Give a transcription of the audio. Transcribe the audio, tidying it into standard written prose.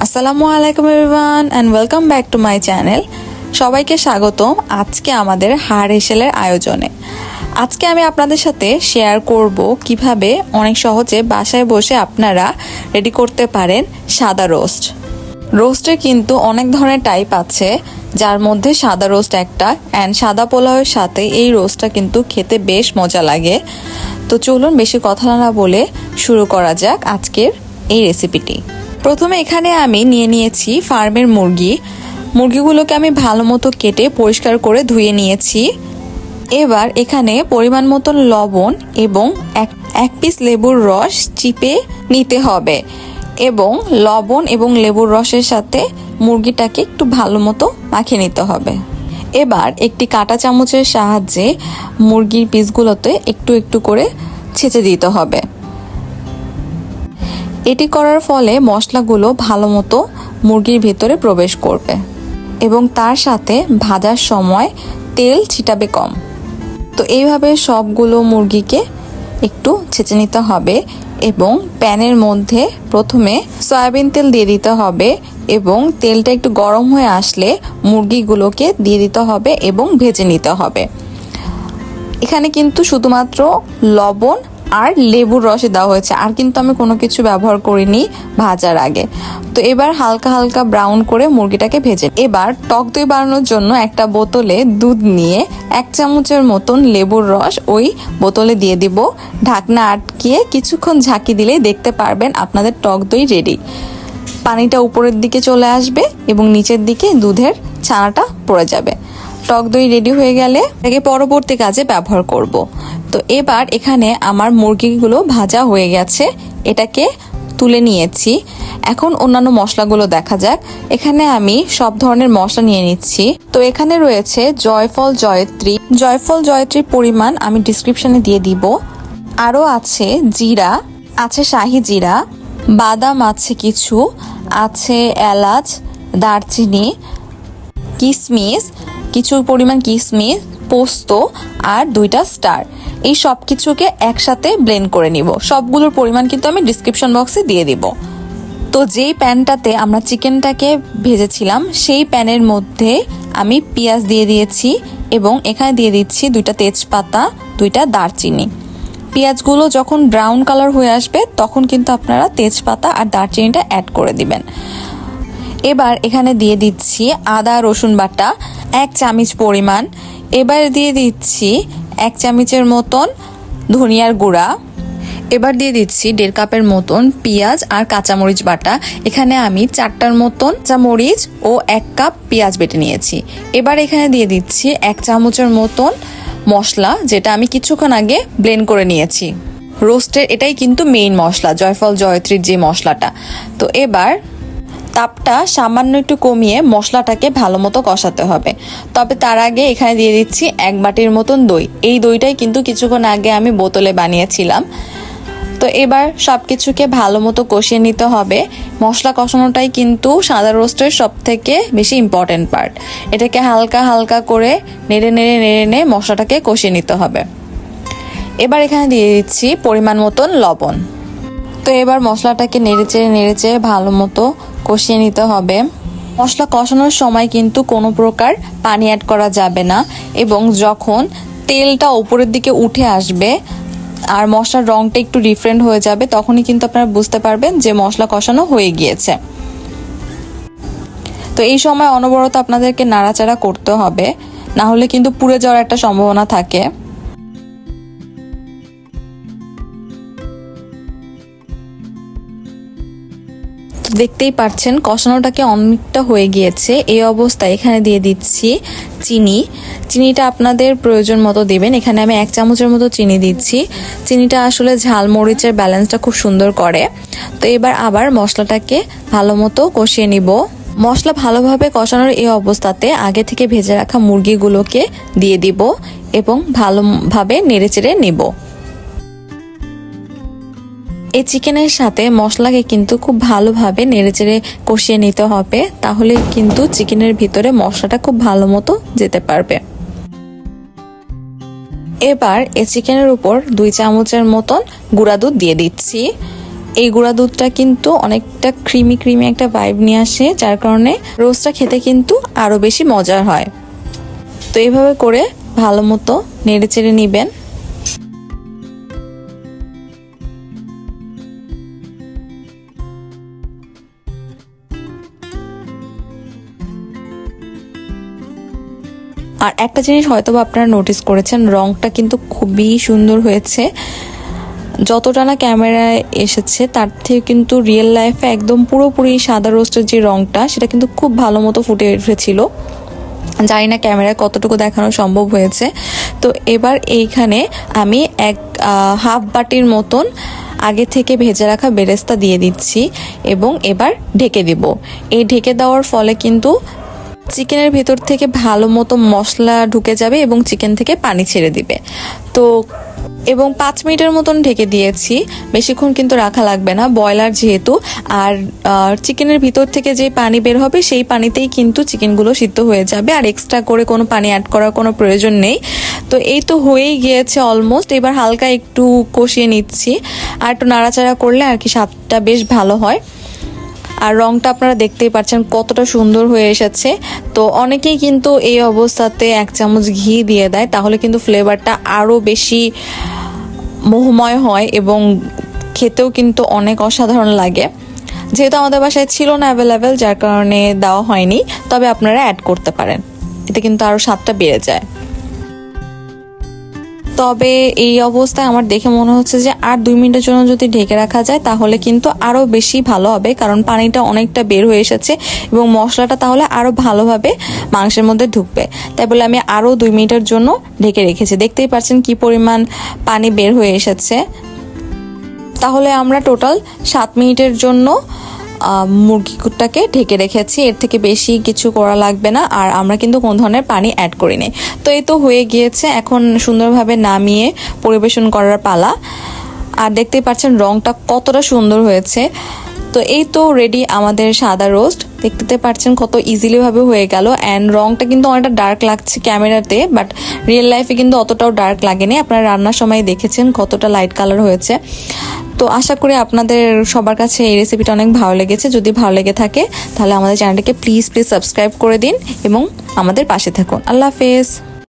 আসসালামু আলাইকুম everyone and welcome back to my channel. সবাইকে স্বাগত আজকে আমাদের হাড় হেসেলের আয়োজনে। আজকে আমি আপনাদের সাথে শেয়ার করব কিভাবে অনেক সহজে বাসায় বসে আপনারা রেডি করতে পারেন সাদা রোস্ট। রোস্টের কিন্তু অনেক ধরনের টাইপ আছে, যার মধ্যে সাদা রোস্ট একটা, অ্যান্ড সাদা পোলাওয়ের সাথে এই রোস্টটা কিন্তু খেতে বেশ মজা লাগে। তো চলুন বেশি কথা না বলে শুরু করা যাক আজকের এই রেসিপিটি। প্রথমে এখানে আমি নিয়ে নিয়েছি ফার্মের মুরগিগুলোকে আমি ভালো মতো কেটে পরিষ্কার করে ধুয়ে নিয়েছি। এবার এখানে পরিমাণ মতন লবণ এবং এক পিস লেবুর রস চিপে নিতে হবে এবং লবণ এবং লেবুর রসের সাথে মুরগিটাকে একটু ভালো মতো মাখিয়ে নিতে হবে। এবার একটি কাঁটা চামচের সাহায্যে মুরগির পিসগুলোতে একটু একটু করে ছেঁচে দিতে হবে। এটি করার ফলে মশলাগুলো ভালো মতো মুরগির ভেতরে প্রবেশ করবে এবং তার সাথে ভাজার সময় তেল ছিটাবে কম। তো এইভাবে সবগুলো মুরগিকে একটু ছেঁচে নিতে হবে এবং প্যানের মধ্যে প্রথমে সয়াবিন তেল দিয়ে দিতে হবে এবং তেলটা একটু গরম হয়ে আসলে মুরগিগুলোকে দিয়ে দিতে হবে এবং ভেজে নিতে হবে। এখানে কিন্তু শুধুমাত্র লবণ আর লেবুর রসে দেওয়া হয়েছে, আর কিন্তু আমি কোনো কিছু ব্যবহার করিনি ভাজার আগে। তো এবার হালকা হালকা ব্রাউন করে মুরগিটাকে ভেজে। এবার টক দই বানানোর জন্য একটা বোতলে দুধ নিয়ে 1 চামচের মতন লেবুর রস ওই বোতলে দিয়ে দিব। ঢাকনা আটকিয়ে কিছুক্ষণ ঝাঁকি দিলেই দেখতে পারবেন আপনাদের টক দই রেডি। পানিটা উপরের দিকে চলে আসবে এবং নিচের দিকে দুধের ছানাটা পড়ে যাবে। টক দই রেডি হয়ে গেলে এটাকে পরবর্তী কাজে ব্যবহার করব। তো এবার এখানে আমার মুরগিগুলো ভাজা হয়ে গেছে, এটাকে তুলে নিয়েছি। এখন অন্যান্য মশলাগুলো দেখা যাক। এখানে আমি সব ধরনের মশলা নিয়ে নিচ্ছি। তো এখানে রয়েছে জয়ফল জয়ত্রীর পরিমাণ আমি ডিসক্রিপশনে দিয়ে দিব। আরও আছে জিরা, আছে শাহি জিরা, বাদাম আছে কিছু, আছে এলাচ, দারচিনি, কিশমিশ, কিছু পরিমাণ কিশমিশ, পোস্ত আর 2টা স্টার। এই সব কিছুকে একসাথে ব্লেন্ড করে নিব। সবগুলোর পরিমাণ কিন্তু আমি ডিসক্রিপশন বক্সে দিয়ে দিব। তো যেই প্যানটাতে আমরা চিকেনটাকে ভেজেছিলাম সেই প্যানের মধ্যে আমি পেঁয়াজ দিয়ে দিয়েছি এবং এখানে দিয়ে দিচ্ছি 2টা তেজপাতা, 2টা দারচিনি। পেঁয়াজগুলো যখন ব্রাউন কালার হয়ে আসবে তখন কিন্তু আপনারা তেজপাতা আর দারচিনিটা অ্যাড করে দিবেন। এবার এখানে দিয়ে দিচ্ছি আদা রসুন বাটা 1 চামচ পরিমাণ। এবার দিয়ে দিচ্ছি 1 চামচের মতন ধনিয়ার গুঁড়া। এবার দিয়ে দিচ্ছি 1.5 কাপের মতন পেঁয়াজ আর কাঁচামরিচ বাটা। এখানে আমি 4টার মতন কাঁচামরিচ ও 1 কাপ পেঁয়াজ বেটে নিয়েছি। এবার এখানে দিয়ে দিচ্ছি 1 চামচের মতন মশলা, যেটা আমি কিছুক্ষণ আগে ব্লেন্ড করে নিয়েছি। রোস্টের এটাই কিন্তু মেইন মশলা, জয়ত্রীর যে মশলাটা। তো এবার তাপটা সামান্য একটু কমিয়ে মশলাটাকে ভালো মতো কষাতে হবে। তবে তার আগে এখানে দিয়ে দিচ্ছি 1 বাটির মতন দই। এই দইটাই কিন্তু কিছুক্ষণ আগে আমি বোতলে বানিয়েছিলাম। তো এবার সবকিছুকে ভালো মতো কষিয়ে নিতে হবে। মশলা কষানোটাই কিন্তু সাদা রোস্টের সব থেকে বেশি ইম্পর্টেন্ট পার্ট। এটাকে হালকা হালকা করে নেড়ে মশলাটাকে কষিয়ে নিতে হবে। এবার এখানে দিয়ে দিচ্ছি পরিমাণ মতন লবণ। তো এবার মশলাটাকে নেড়েচেড়ে ভালো মতো কষিয়ে নিতে হবে। মশলা কষানোর সময় কিন্তু কোনো প্রকার পানি অ্যাড করা যাবে না এবং যখন তেলটা উপরের দিকে উঠে আসবে আর মশলার রংটা একটু ডিফারেন্ট হয়ে যাবে তখনই কিন্তু আপনারা বুঝতে পারবেন যে মশলা কষানো হয়ে গিয়েছে। তো এই সময় অনবরত আপনাদেরকে নাড়াচাড়া করতে হবে, না হলে কিন্তু পুড়ে যাওয়ার একটা সম্ভাবনা থাকে। দেখতেই পাচ্ছেন কষানোটাকে অনেকটা হয়ে গিয়েছে। এই অবস্থায় এখানে দিয়ে দিচ্ছি চিনিটা আপনাদের প্রয়োজন মতো দিবেন। এখানে আমি 1 চামচের মতো চিনি দিচ্ছি। চিনিটা আসলে ঝাল মরিচের ব্যালেন্সটা খুব সুন্দর করে। তো এবার আবার মশলাটাকে ভালো মতো কষিয়ে নিব। মশলা ভালোভাবে কষানোর এই অবস্থাতে আগে থেকে ভেজে রাখা মুরগিগুলোকে দিয়ে দিব এবং ভালোভাবে নেড়েচেড়ে নিব। এই চিকেনের সাথে মশলাকে কিন্তু খুব ভালোভাবে নেড়েচেড়ে কষিয়ে নিতে হবে, তাহলে কিন্তু চিকেনের ভিতরে মশলাটা খুব ভালো মতো যেতে পারবে। এবার এই চিকেনের উপর 2 চামচের মতন গুঁড়া দুধ দিয়ে দিচ্ছি এই গুঁড়া দুধটা কিন্তু অনেকটা ক্রিমি ক্রিমি একটা ভাইব নিয়ে আসে, যার কারণে রোস্টটা খেতে কিন্তু আরো বেশি মজার হয়। তো এইভাবে করে ভালো মতো নেড়ে চেড়ে নিবেন। আর একটা জিনিস হয়তো আপনারা নোটিস করেছেন, রংটা কিন্তু খুবই সুন্দর হয়েছে। যতটা না ক্যামেরায় এসেছে তার থেকে কিন্তু রিয়েল লাইফে একদম পুরোপুরি সাদা রোস্টের যে রংটা, সেটা কিন্তু খুব ভালো মতো ফুটে উঠেছিল। জানি না ক্যামেরায় কতটুকু দেখানো সম্ভব হয়েছে। তো এবার এইখানে আমি হাফ বাটির মতন আগে থেকে ভেজে রাখা বেরেস্তা দিয়ে দিচ্ছি এবং এবার ঢেকে দেব। এই ঢেকে দেওয়ার ফলে কিন্তু চিকেনের ভেতর থেকে ভালো মতো মশলা ঢুকে যাবে এবং চিকেন থেকে পানি ছেড়ে দিবে। তো এবং 5 মিনিটের মতন ঢেকে দিয়েছি, বেশিক্ষণ কিন্তু রাখা লাগবে না, ব্রয়লার যেহেতু। আর চিকেনের ভিতর থেকে যে পানি বের হবে সেই পানিতেই কিন্তু চিকেনগুলো সিদ্ধ হয়ে যাবে, আর এক্সট্রা করে কোনো পানি অ্যাড করার কোনো প্রয়োজন নেই। তো এই তো হয়েই গিয়েছে অলমোস্ট। এবার হালকা একটু কষিয়ে নিচ্ছি, আর একটু নাড়াচাড়া করলে আর কি স্বাদটা বেশ ভালো হয়। আর রংটা আপনারা দেখতেই পাচ্ছেন কতটা সুন্দর হয়ে এসেছে। তো অনেকেই কিন্তু এই অবস্থাতে 1 চামচ ঘি দিয়ে দেয়, তাহলে কিন্তু ফ্লেভারটা আরো বেশি মোহময় হয় এবং খেতেও কিন্তু অনেক অসাধারণ লাগে। যেহেতু আমাদের বাসায় ছিল না অ্যাভেলেবেল, যার কারণে দেওয়া হয়নি, তবে আপনারা অ্যাড করতে পারেন, এতে কিন্তু আরো স্বাদটা বেড়ে যায়। তবে এই অবস্থায় আমার দেখে মনে হচ্ছে যে আর 2 মিনিটের জন্য যদি ঢেকে রাখা যায় তাহলে কিন্তু আরো বেশি ভালো হবে, কারণ পানিটা অনেকটা বের হয়ে এসেছে এবং মশলাটা তাহলে আরো ভালোভাবে মাংসের মধ্যে ঢুকবে। তাই বলে আমি আরো 2 মিনিটের জন্য ঢেকে রেখেছি। দেখতেই পাচ্ছেন কি পরিমাণ পানি বের হয়ে এসেছে। তাহলে আমরা টোটাল 7 মিনিটের জন্য মুরগিটাকে ঢেকে রেখেছি, এর থেকে বেশি কিছু করা লাগবে না। আর আমরা কিন্তু কোন ধরনের পানি অ্যাড করিনি। তো এই তো হয়ে গিয়েছে, এখন সুন্দরভাবে নামিয়ে পরিবেশন করার পালা। আর দেখতেই পাচ্ছেন রংটা কতটা সুন্দর হয়েছে। তো এই তো রেডি আমাদের সাদা রোস্ট। দেখতে পাচ্ছেন কত ইজিলি ভাবে হয়ে গেল। অ্যান্ড রংটা কিন্তু অনেকটা ডার্ক লাগছে ক্যামেরাতে, বাট রিয়েল লাইফে কিন্তু অতটাও ডার্ক লাগেনি। আপনারা রান্নার সময় দেখেছেন কতটা লাইট কালার হয়েছে। তো আশা করি আপনাদের সবার কাছে এই রেসিপিটা অনেক ভালো লেগেছে। যদি ভালো লেগে থাকে তাহলে আমাদের চ্যানেলটিকে প্লিজ সাবস্ক্রাইব করে দিন এবং আমাদের পাশে থাকুন। আল্লাহ হাফেজ।